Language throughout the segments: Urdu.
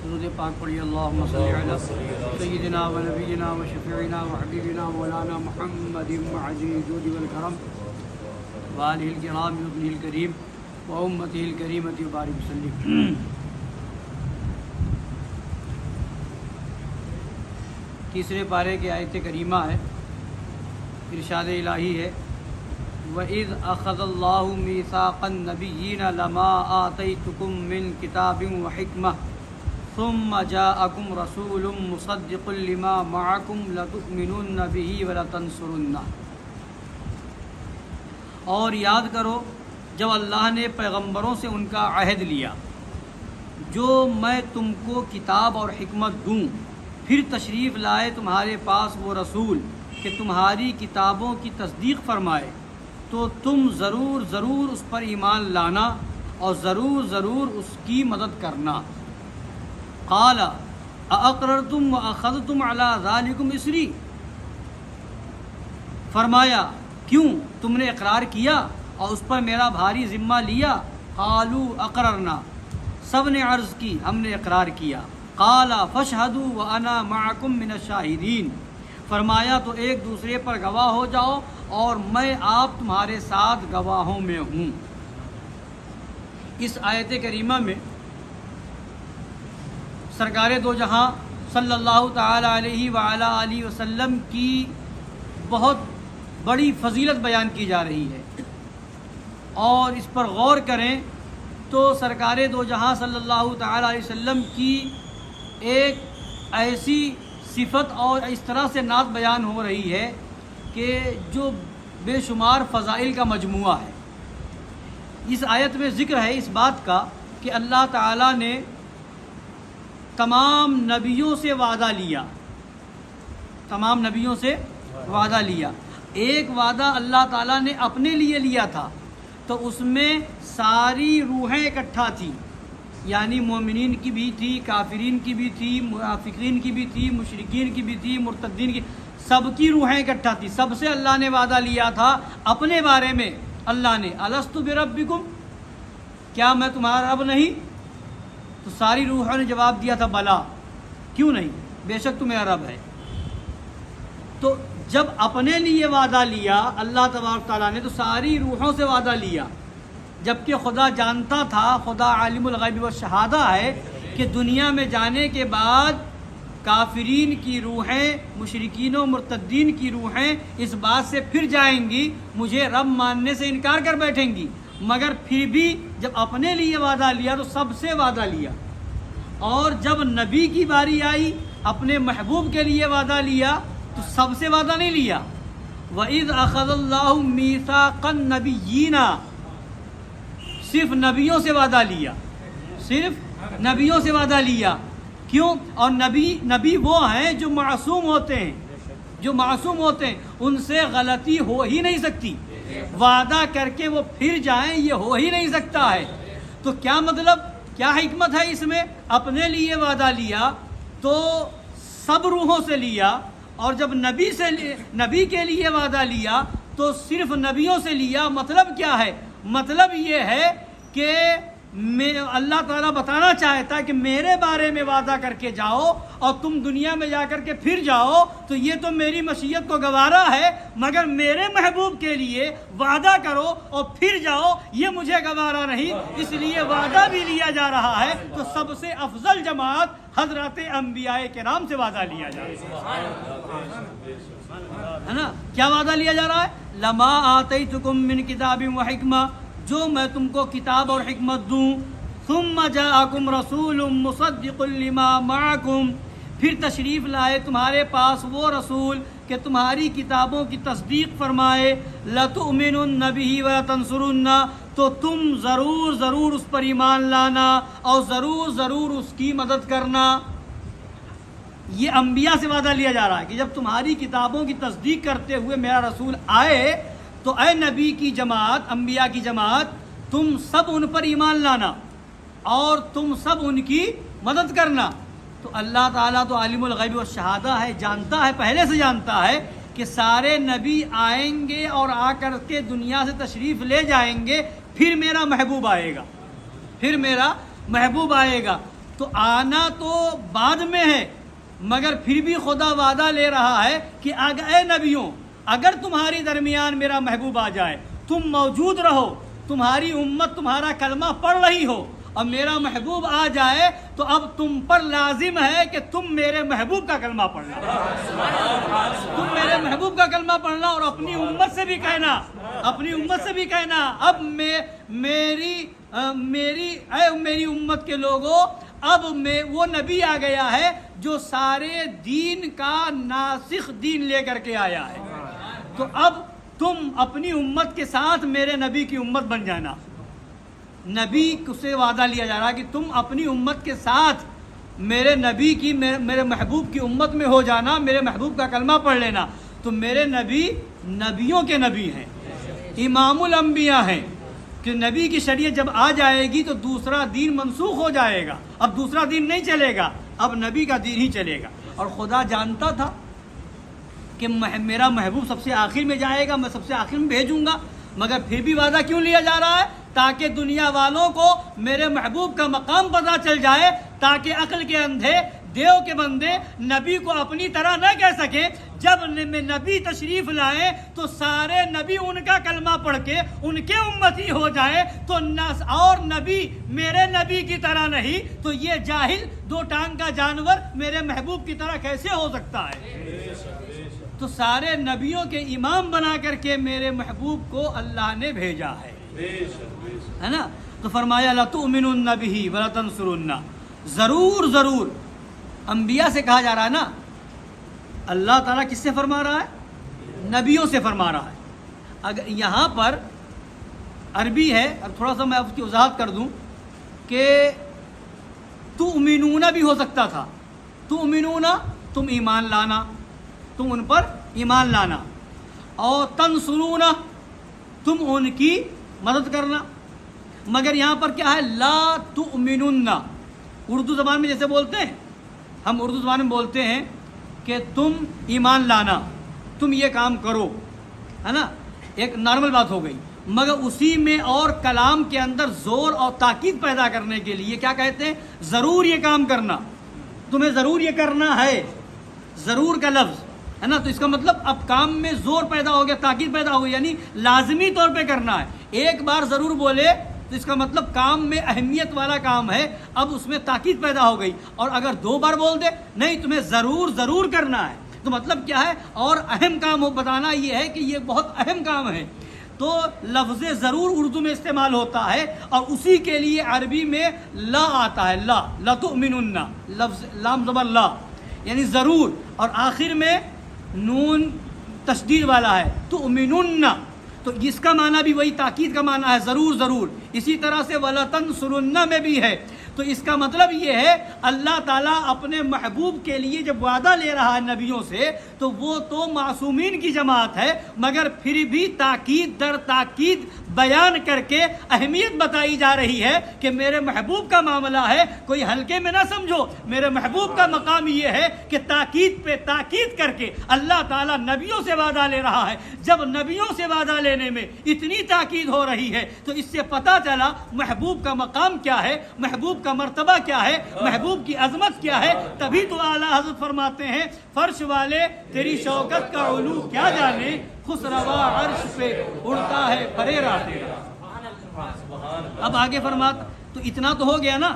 درود پاک پڑھیے اللہم صلی علی سیدنا و نبینا و شفیعنا و حبیبنا مولانا محمد عزیز الجود والکرم و آلہ الکرام و ابنہ الکریم و امتہ الکریمۃ وبارک وسلم۔ تیسرے پارے کی آیت کریمہ ہے، ارشاد الہی ہے وَإِذْ أَخَذَ اللَّهُ مِيثَاقَ النَّبِيِّينَ لَمَا آتَيْتُكُم مِّن كِتَابٍ وَحِكْمَةٍ ثُمَّ جَاءَكُمْ رَسُولٌ مُصَدِّقٌ لِّمَا مَعَكُمْ لَتُؤْمِنُنَّ بِهِ وَلَتَنصُرُنَّهُ۔ اور یاد کرو جب اللہ نے پیغمبروں سے ان کا عہد لیا جو میں تم کو کتاب اور حکمت دوں، پھر تشریف لائے تمہارے پاس وہ رسول کہ تمہاری کتابوں کی تصدیق فرمائے، تو تم ضرور ضرور اس پر ایمان لانا اور ضرور ضرور اس کی مدد کرنا۔ قال اَأَقْرَرْتُمْ وَأَخَذْتُمْ عَلَىٰ ذَلِكُمْ إِصْرِي، فرمایا کیوں تم نے اقرار کیا اور اس پر میرا بھاری ذمہ لیا؟ قالوا اقررنا، سب نے عرض کی ہم نے اقرار کیا۔ قال فاشهدوا وَأَنَا مَعَكُمْ مِنَ الشَّاهِدِينَ، فرمایا تو ایک دوسرے پر گواہ ہو جاؤ اور میں آپ تمہارے ساتھ گواہوں میں ہوں۔ اس آیت کریمہ میں سرکار دو جہاں صلی اللہ تعالی علیہ وعلی آلہ وسلم کی بہت بڑی فضیلت بیان کی جا رہی ہے، اور اس پر غور کریں تو سرکار دو جہاں صلی اللہ تعالی علیہ وسلم کی ایک ایسی صفت اور اس طرح سے نعت بیان ہو رہی ہے کہ جو بے شمار فضائل کا مجموعہ ہے۔ اس آیت میں ذکر ہے اس بات کا کہ اللہ تعالیٰ نے تمام نبیوں سے وعدہ لیا، تمام نبیوں سے وعدہ لیا۔ ایک وعدہ اللہ تعالیٰ نے اپنے لیے لیا تھا تو اس میں ساری روحیں اکٹھا تھیں، یعنی مومنین کی بھی تھی، کافرین کی بھی تھی، منافقین کی بھی تھی، مشرکین کی بھی تھی، مرتدین کی، سب کی روحیں اکٹھا تھی۔ سب سے اللہ نے وعدہ لیا تھا اپنے بارے میں۔ اللہ نے الست بربکم، کیا میں تمہارا رب نہیں؟ تو ساری روحوں نے جواب دیا تھا بلا، کیوں نہیں، بے شک تو میرا رب ہے۔ تو جب اپنے لیے وعدہ لیا اللہ تبارک تعالیٰ نے تو ساری روحوں سے وعدہ لیا، جبکہ خدا جانتا تھا، خدا عالم الغیب والشہادہ ہے کہ دنیا میں جانے کے بعد کافرین کی روحیں، مشرکین و مرتدین کی روحیں اس بات سے پھر جائیں گی، مجھے رب ماننے سے انکار کر بیٹھیں گی، مگر پھر بھی جب اپنے لیے وعدہ لیا تو سب سے وعدہ لیا۔ اور جب نبی کی باری آئی اپنے محبوب کے لیے وعدہ لیا تو سب سے وعدہ نہیں لیا۔ وَإِذْ أَخَذَ اللَّهُ مِيثَاقَ النَّبِيِّينَ، صرف نبیوں سے وعدہ لیا، صرف نبیوں سے وعدہ لیا۔ کیوں؟ اور نبی وہ ہیں جو معصوم ہوتے ہیں، جو معصوم ہوتے ہیں، ان سے غلطی ہو ہی نہیں سکتی، وعدہ کر کے وہ پھر جائیں یہ ہو ہی نہیں سکتا ہے۔ تو کیا مطلب، کیا حکمت ہے اس میں؟ اپنے لیے وعدہ لیا تو سب روحوں سے لیا، اور جب نبی کے لیے وعدہ لیا تو صرف نبیوں سے لیا۔ مطلب کیا ہے؟ مطلب یہ ہے کہ اللہ تعالیٰ بتانا چاہتا ہے کہ میرے بارے میں وعدہ کر کے جاؤ اور تم دنیا میں جا کر کے پھر جاؤ تو یہ تو میری مشیت کو گوارا ہے، مگر میرے محبوب کے لیے وعدہ کرو اور پھر جاؤ یہ مجھے گوارا نہیں، اس لیے وعدہ بھی لیا جا رہا ہے۔ تو سب سے افضل جماعت حضرات انبیاء کرام سے وعدہ لیا جا رہا ہے نا۔ کیا وعدہ لیا جا رہا ہے؟ لما آتیتکم من کتاب و حکمہ، جو میں تم کو کتاب اور حکمت دوں۔ ثم جاءکم رسول مصدق لما معکم، پھر تشریف لائے تمہارے پاس وہ رسول کہ تمہاری کتابوں کی تصدیق فرمائے۔ لتؤمنن بہ ولتنصرنہ، تو تم ضرور ضرور اس پر ایمان لانا اور ضرور ضرور اس کی مدد کرنا۔ یہ انبیاء سے وعدہ لیا جا رہا ہے کہ جب تمہاری کتابوں کی تصدیق کرتے ہوئے میرا رسول آئے تو اے نبی کی جماعت، انبیاء کی جماعت، تم سب ان پر ایمان لانا اور تم سب ان کی مدد کرنا۔ تو اللہ تعالیٰ تو عالم الغیب والشہادہ ہے، جانتا ہے، پہلے سے جانتا ہے کہ سارے نبی آئیں گے اور آ کر کے دنیا سے تشریف لے جائیں گے، پھر میرا محبوب آئے گا، پھر میرا محبوب آئے گا۔ تو آنا تو بعد میں ہے، مگر پھر بھی خدا وعدہ لے رہا ہے کہ اے نبیوں، اگر تمہاری درمیان میرا محبوب آ جائے، تم موجود رہو، تمہاری امت تمہارا کلمہ پڑھ رہی ہو اور میرا محبوب آ جائے، تو اب تم پر لازم ہے کہ تم میرے محبوب کا کلمہ پڑھنا، تم میرے محبوب کا کلمہ پڑھنا، اور اپنی امت سے بھی کہنا، اپنی امت سے بھی کہنا، اب میری امت کے لوگوں، اب وہ نبی آ گیا ہے جو سارے دین کا ناسخ دین لے کر کے آیا ہے، تو اب تم اپنی امت کے ساتھ میرے نبی کی امت بن جانا۔ نبی سے وعدہ لیا جا رہا ہے کہ تم اپنی امت کے ساتھ میرے نبی کی، میرے محبوب کی امت میں ہو جانا، میرے محبوب کا کلمہ پڑھ لینا۔ تو میرے نبی نبیوں کے نبی ہیں، امام الانبیاء ہیں، کہ نبی کی شریعت جب آ جائے گی تو دوسرا دین منسوخ ہو جائے گا، اب دوسرا دین نہیں چلے گا، اب نبی کا دین ہی چلے گا۔ اور خدا جانتا تھا کہ میرا محبوب سب سے آخر میں جائے گا، میں سب سے آخر میں بھیجوں گا، مگر پھر بھی وعدہ کیوں لیا جا رہا ہے؟ تاکہ دنیا والوں کو میرے محبوب کا مقام پتہ چل جائے، تاکہ عقل کے اندھے، دیو کے بندے نبی کو اپنی طرح نہ کہہ سکیں۔ جب نبی تشریف لائیں تو سارے نبی ان کا کلمہ پڑھ کے ان کے امتی ہو جائیں، تو اور نبی میرے نبی کی طرح نہیں، تو یہ جاہل دو ٹانگ کا جانور میرے محبوب کی طرح کیسے ہو سکتا ہے؟ تو سارے نبیوں کے امام بنا کر کے میرے محبوب کو اللہ نے بھیجا ہے نا۔ تو فرمایا لَتُؤْمِنُنَّ بِهِ وَلَتَنْصُرُنَّ، ضرور انبیاء سے کہا جا رہا ہے نا، اللہ تعالیٰ کس سے فرما رہا ہے؟ نبیوں سے فرما رہا ہے۔ اگر یہاں پر عربی ہے، اب تھوڑا سا میں اس کی وضاحت کر دوں کہ تؤمنون بھی ہو سکتا تھا، تؤمنون تم ایمان لانا، تم ان پر ایمان لانا، اور تنصرون تم ان کی مدد کرنا، مگر یہاں پر کیا ہے؟ لا تؤمنون۔ اردو زبان میں جیسے بولتے ہیں، ہم اردو زبان میں بولتے ہیں کہ تم ایمان لانا، تم یہ کام کرو، ہے نا، ایک نارمل بات ہو گئی، مگر اسی میں اور کلام کے اندر زور اور تاکید پیدا کرنے کے لیے کیا کہتے ہیں؟ ضرور یہ کام کرنا، تمہیں ضرور یہ کرنا ہے، ضرور کا لفظ ہے نا، تو اس کا مطلب اب کام میں زور پیدا ہو گیا، تاکید پیدا ہو گئی، یعنی لازمی طور پہ کرنا ہے۔ ایک بار ضرور بولے تو اس کا مطلب کام میں اہمیت والا کام ہے، اب اس میں تاکید پیدا ہو گئی، اور اگر دو بار بول دے نہیں تمہیں ضرور کرنا ہے، تو مطلب کیا ہے؟ اور اہم کام ہو، بتانا یہ ہے کہ یہ بہت اہم کام ہے۔ تو لفظ ضرور اردو میں استعمال ہوتا ہے، اور اسی کے لیے عربی میں لا آتا ہے، لا تؤمنن، لفظ لام زبر لا یعنی ضرور، اور آخر میں نون تشدید والا ہے تؤمنن، تو اس کا معنی بھی وہی تاکید کا معنی ہے، ضرور۔ اسی طرح سے وَلَتَنْصُرُنَّ میں بھی ہے، تو اس کا مطلب یہ ہے اللہ تعالیٰ اپنے محبوب کے لیے جب وعدہ لے رہا ہے نبیوں سے، تو وہ تو معصومین کی جماعت ہے، مگر پھر بھی تاکید در تاکید بیان کر کے اہمیت بتائی جا رہی ہے کہ میرے محبوب کا معاملہ ہے، کوئی ہلکے میں نہ سمجھو، میرے محبوب کا مقام یہ ہے کہ تاکید پہ تاکید کر کے اللہ تعالیٰ نبیوں سے وعدہ لے رہا ہے۔ جب نبیوں سے وعدہ لینے میں اتنی تاکید ہو رہی ہے تو اس سے پتہ چلا محبوب کا مقام کیا ہے، محبوب کا مرتبہ کیا ہے، محبوب کی عظمت کیا ہے۔ تبھی تو اعلیٰ حضرت فرماتے ہیں فرش والے تیری شوکت کا علو کیا جانے، خسروا عرش پہ اڑتا ہے پریرا تیرا۔ اب آگے فرماتا، تو اتنا تو ہو گیا نا،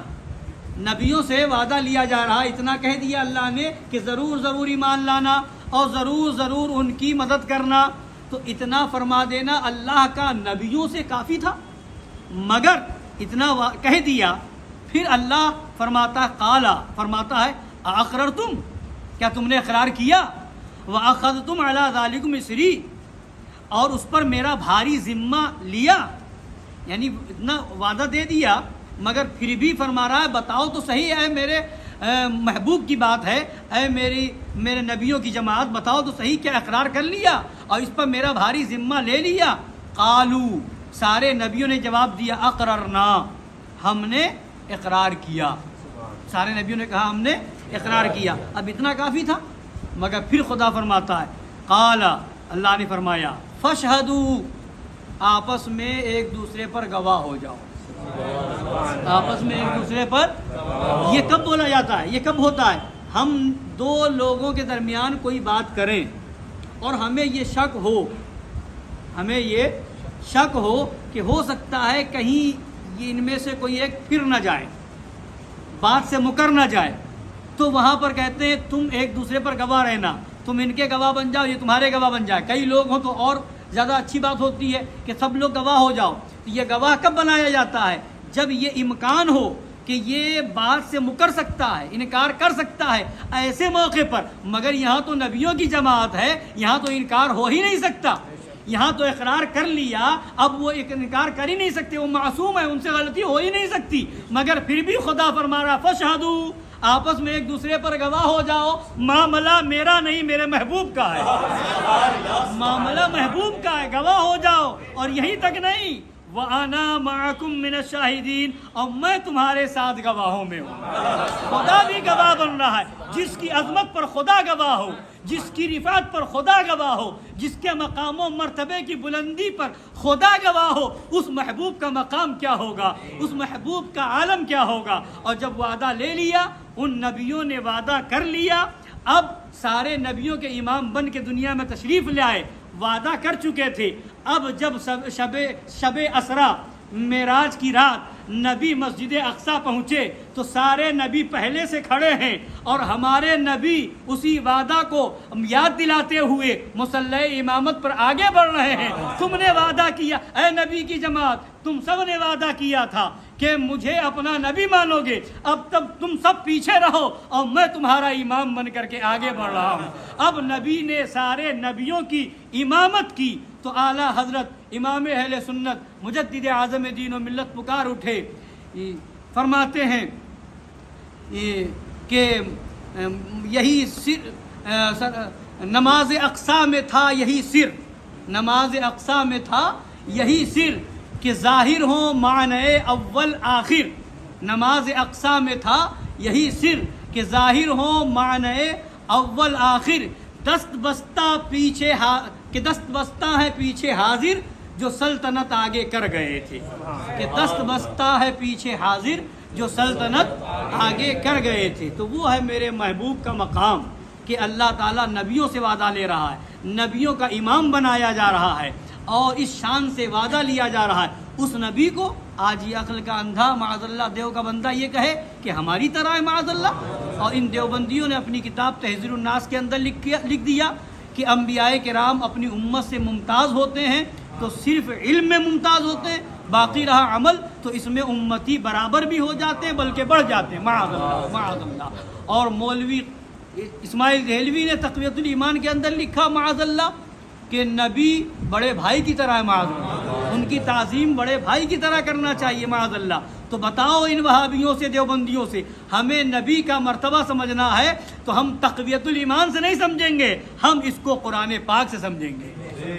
نبیوں سے وعدہ لیا جا رہا، اتنا کہہ دیا اللہ نے کہ ضرور ایمان لانا اور ضرور ان کی مدد کرنا، تو اتنا فرما دینا اللہ کا نبیوں سے کافی تھا، مگر اتنا کہہ دیا، پھر اللہ فرماتا ہے اقررتم، کیا تم نے اقرار کیا، وَأَخَذْتُمْ عَلَىٰ ذَلِكُمْ إِصْرِي، اور اس پر میرا بھاری ذمہ لیا، یعنی اتنا وعدہ دے دیا مگر پھر بھی فرما رہا ہے بتاؤ تو صحیح ہے، میرے محبوب کی بات ہے، اے میرے نبیوں کی جماعت بتاؤ تو صحیح، کیا اقرار کر لیا اور اس پر میرا بھاری ذمہ لے لیا؟ قالو، سارے نبیوں نے جواب دیا اقررنا، ہم نے اقرار کیا، سارے نبیوں نے کہا ہم نے اقرار کیا۔ اب اتنا کافی تھا، مگر پھر خدا فرماتا ہے قال، اللہ نے فرمایا فاشہدوا، آپس میں ایک دوسرے پر گواہ ہو جاؤ، آپس میں ایک دوسرے پر، یہ کب بولا جاتا ہے؟ یہ کب ہوتا ہے؟ ہم دو لوگوں کے درمیان کوئی بات کریں اور ہمیں یہ شک ہو کہ ہو سکتا ہے کہیں یہ ان میں سے کوئی ایک پھر نہ جائے، بات سے مکر نہ جائے، تو وہاں پر کہتے ہیں تم ایک دوسرے پر گواہ رہنا، تم ان کے گواہ بن جاؤ، یہ تمہارے گواہ بن جائے۔ کئی لوگ ہوں تو اور زیادہ اچھی بات ہوتی ہے کہ سب لوگ گواہ ہو جاؤ۔ تو یہ گواہ کب بنایا جاتا ہے؟ جب یہ امکان ہو کہ یہ بات سے مکر سکتا ہے، انکار کر سکتا ہے، ایسے موقع پر۔ مگر یہاں تو نبیوں کی جماعت ہے، یہاں تو انکار ہو ہی نہیں سکتا، یہاں تو اقرار کر لیا، اب وہ انکار کر ہی نہیں سکتے، وہ معصوم ہے، ان سے غلطی ہو ہی نہیں سکتی۔ مگر پھر بھی خدا فرما رہا فشہدوا، آپس میں ایک دوسرے پر گواہ ہو جاؤ، معاملہ میرا نہیں میرے محبوب کا ہے، معاملہ محبوب کا ہے، گواہ ہو جاؤ۔ اور یہیں تک نہیں، وَأَنَا مَعَكُمْ مِنَ الشَّاهِدِينَ، اور میں تمہارے ساتھ گواہوں میں ہوں۔ خدا بھی گواہ بن رہا ہے، جس کی عظمت پر خدا گواہ ہو، جس کی رفعت پر خدا گواہ ہو، جس کے مقام و مرتبے کی بلندی پر خدا گواہ ہو، اس محبوب کا مقام کیا ہوگا، اس محبوب کا عالم کیا ہوگا۔ اور جب وعدہ لے لیا، ان نبیوں نے وعدہ کر لیا، اب سارے نبیوں کے امام بن کے دنیا میں تشریف لے آئے، وعدہ کر چکے تھے۔ اب جب شب اسرا معراج کی رات نبی مسجد اقصی پہنچے تو سارے نبی پہلے سے کھڑے ہیں، اور ہمارے نبی اسی وعدہ کو یاد دلاتے ہوئے مصلی امامت پر آگے بڑھ رہے ہیں۔ تم نے وعدہ کیا، اے نبی کی جماعت، تم سب نے وعدہ کیا تھا کہ مجھے اپنا نبی مانو گے، اب تب تم سب پیچھے رہو اور میں تمہارا امام بن کر کے آگے بڑھ رہا ہوں۔ اب نبی نے سارے نبیوں کی امامت کی تو اعلیٰ حضرت امام اہل سنت مجدد اعظم دین و ملت پکار اٹھے، فرماتے ہیں کہ یہی سر نماز اقصی میں تھا، یہی سر نماز اقصی میں تھا، یہی سر کہ ظاہر ہوں معنی اول آخر۔ نماز اقصی میں تھا یہی سر کہ ظاہر ہوں معنی اول آخر، دست بستہ پیچھے کہ دست بستہ ہے پیچھے حاضر جو سلطنت آگے کر گئے تھے، کہ دست بستہ ہے پیچھے حاضر جو سلطنت آگے کر گئے تھے۔ تو وہ ہے میرے محبوب کا مقام کہ اللہ تعالیٰ نبیوں سے وعدہ لے رہا ہے، نبیوں کا امام بنایا جا رہا ہے، اور اس شان سے وعدہ لیا جا رہا ہے۔ اس نبی کو آج یہ عقل کا اندھا معاذ اللہ دیو کا بندہ یہ کہے کہ ہماری طرح ہے معاذ اللہ۔ اور ان دیوبندیوں نے اپنی کتاب تحذیر الناس کے اندر لکھ دیا کہ انبیاء کرام اپنی امت سے ممتاز ہوتے ہیں تو صرف علم میں ممتاز ہوتے ہیں، باقی رہا عمل تو اس میں امتی برابر بھی ہو جاتے ہیں بلکہ بڑھ جاتے ہیں، معاذ اللہ معاذ اللہ۔ اور مولوی اسماعیل دہلوی نے تقویۃ الایمان کے اندر لکھا معاذ اللہ کہ نبی بڑے بھائی کی طرح ہے معاذ اللہ، ان کی تعظیم بڑے بھائی کی طرح کرنا چاہیے معاذ اللہ۔ تو بتاؤ ان وہابیوں سے دیوبندیوں سے ہمیں نبی کا مرتبہ سمجھنا ہے تو ہم تقویۃ الایمان سے نہیں سمجھیں گے، ہم اس کو قرآن پاک سے سمجھیں گے۔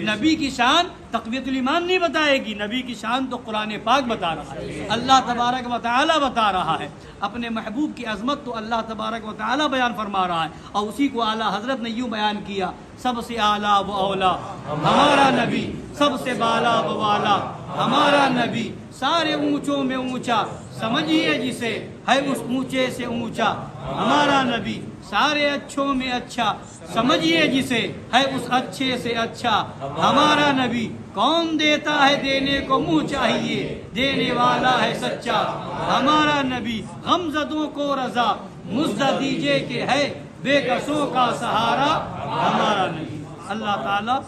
نبی کی شان تقویۃ الایمان نہیں بتائے گی، نبی کی شان تو قرآن پاک بتا رہا ہے، اللہ تبارک و تعالی بتا رہا ہے۔ اپنے محبوب کی عظمت تو اللہ تبارک و تعالی بیان فرما رہا ہے، اور اسی کو اعلیٰ حضرت نے یوں بیان کیا، سب سے اعلیٰ و اولا ہمارا نبی، سب سے بالا و والا ہمارا نبی، سارے اونچوں میں اونچا سمجھیے جسے ہے اس اونچے سے اونچا ہمارا نبی، سارے اچھوں میں اچھا سمجھیے جسے ہے اس اچھے سے اچھا ہمارا نبی، کون دیتا ہے دینے کو منہ چاہیے، دینے والا ہے سچا ہمارا نبی، غمزدوں کو رضا مزدہ دیجیے کہ ہے بے کسوں کا سہارا ہمارا نبی۔ اللہ تعالیٰ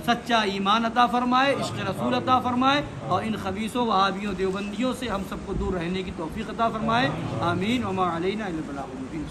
سچا ایمان عطا فرمائے، عشق رسول عطا فرمائے، اور ان خبیثوں وہابیوں دیوبندیوں سے ہم سب کو دور رہنے کی توفیق عطا فرمائے، آمین۔ وما علینا الا البلاغ المبین۔